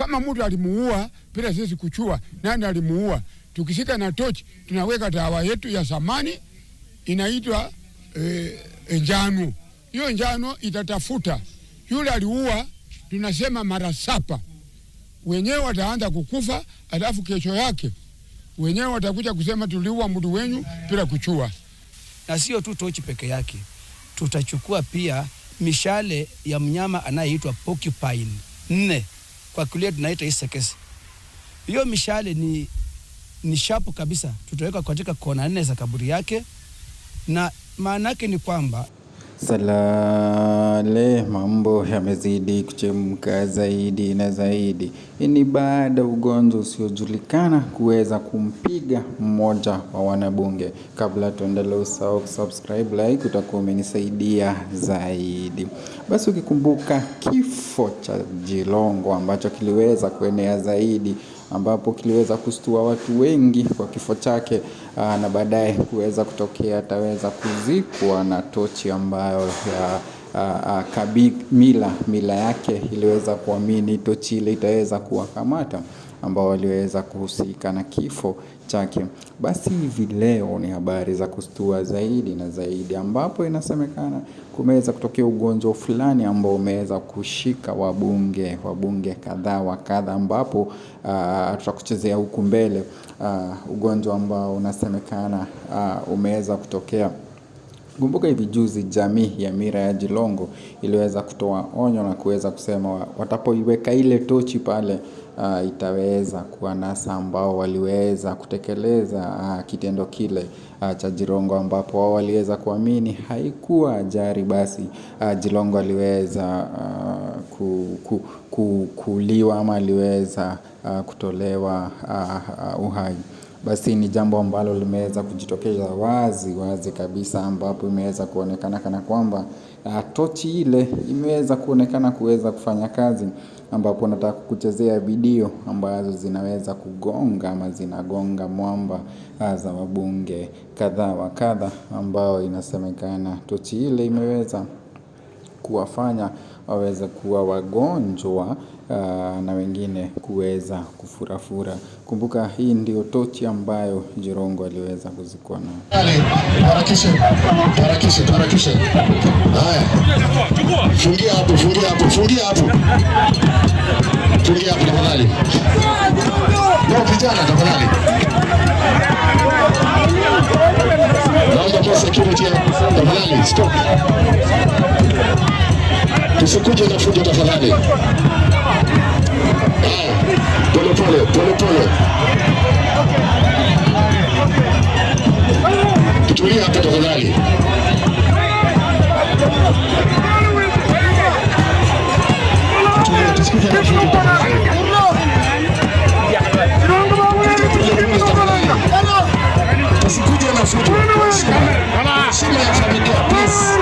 Kama mtu alimuua bila sisi kuchua nani alimuua, tukishika na tochi tunaweka dawa yetu ya zamani inaitwa njano. Hiyo njano itatafuta yule aliua, tunasema mara 7. Wenyewe wataanza kukufa, alafu kesho yake wenyewe watakuja kusema tuliua mtu wenyu bila kuchua. Na sio tu tochi peke yake, tutachukua pia mishale ya mnyama anayeitwa porcupine 4 kwa kile tunaita isekesi. Hiyo mishale ni sharp kabisa, tutaweka katika kona 4 za kaburi yake, na maana yake ni kwamba Salale, mambo yamezidi kuchemka zaidi na zaidi. Hii ni baada ugonjwa usiojulikana kuweza kumpiga mmoja wa wanabunge. Kabla tuendelee, usahau kusubscribe, like, utakuwa umenisaidia zaidi. Basi ukikumbuka kifo cha Jilongo ambacho kiliweza kuenea zaidi, ambapo kiliweza kustua watu wengi kwa kifo chake, na baadaye kuweza kutokea ataweza kuzikwa na tochi ambayo mila yake iliweza kuamini tochi ile itaweza kuwakamata ambao waliweza kuhusika na kifo chake. Basi hivi leo ni habari za kustua zaidi na zaidi, ambapo inasemekana kumeweza kutokea ugonjwa fulani ambao umeweza kushika wabunge kadhaa wa kadha, ambapo tutakuchezea huku mbele ugonjwa ambao unasemekana umeweza kutokea. Kumbuka hivi juzi jamii ya Mira ya Jilongo iliweza kutoa onyo na kuweza kusema watapoiweka ile tochi pale, itaweza kuwanasa ambao waliweza kutekeleza kitendo kile cha Jilongo, ambapo wao waliweza kuamini haikuwa ajali. Basi Jilongo aliweza kuliwa ama aliweza kutolewa uhai. Basi ni jambo ambalo limeweza kujitokeza wazi kabisa, ambapo imeweza kuonekana kana kwamba tochi ile imeweza kuonekana kuweza kufanya kazi, ambapo nataka kukuchezea video ambazo zinaweza kugonga ama zinagonga mwamba za wabunge kadha wa kadha, ambao inasemekana tochi ile imeweza kuwafanya waweze kuwa wagonjwa na wengine kuweza kufurafura. Kumbuka hii ndio tochi ambayo Jilongo aliweza kuzikwa na. Harakisha. Haya. Fungia hapo. Tafadhali. Ndio vijana tafadhali. Naomba kwa security tafadhali stop. Tusikuje na fujo tafadhali. Pole. Tutulia hapa tafadhali. Tusikuje na fujo tafadhali. Tusikuje na fujo. Shida ya familia please.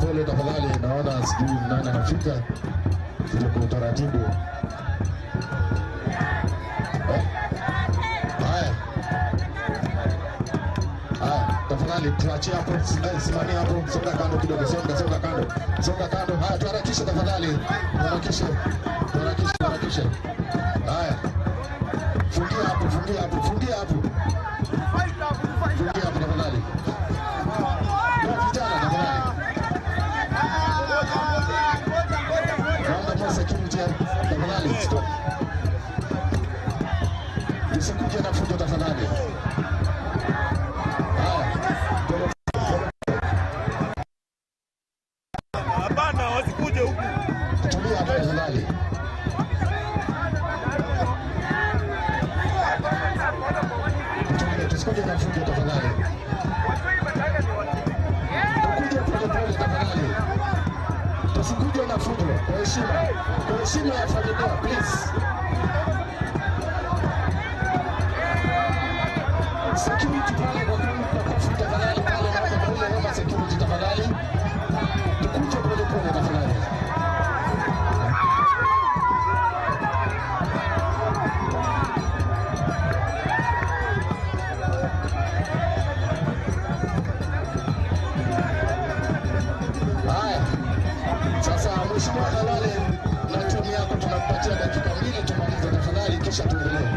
Pole tafadhali, naona sijui nani anafika ile kwa utaratibu. Haya, tafadhali tuachie hapo, simamia hapo, songa kando kidogo, songa kando. Haya, tuharakishe tafadhali, tuharakishe. Haya, fungia hapo. tusikuje na fujo tafadhali. Tukuje polepole tafadhali. Tusikuje na fujo, kwa heshima ya familia, please. Security pale kwa kufuta tafadhali, pale hapo kule Roma security tafadhali. Tukuje polepole tafadhali. Mheshimiwa Halale, na timu yako tunakupatia dakika 2 tumalize tafadhali, kisha tuendelee.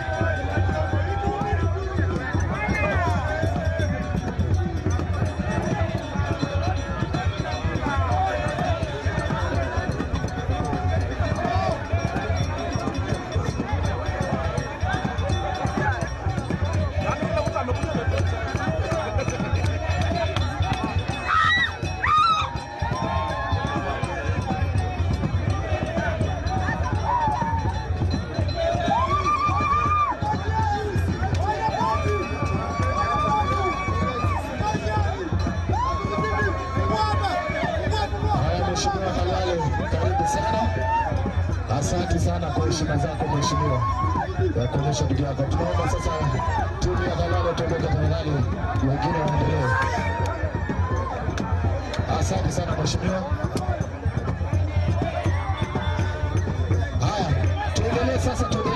Mheshimiwa Halale, karibu sana. Asante sana kwa heshima zako mheshimiwa, ya kuonyesha ndugu yako. Tunaomba sasa timu ya Halale tuondoke tafadhali, wengine waendelee. Asante sana mheshimiwa. Haya, tuendelee sasa, tuendelee.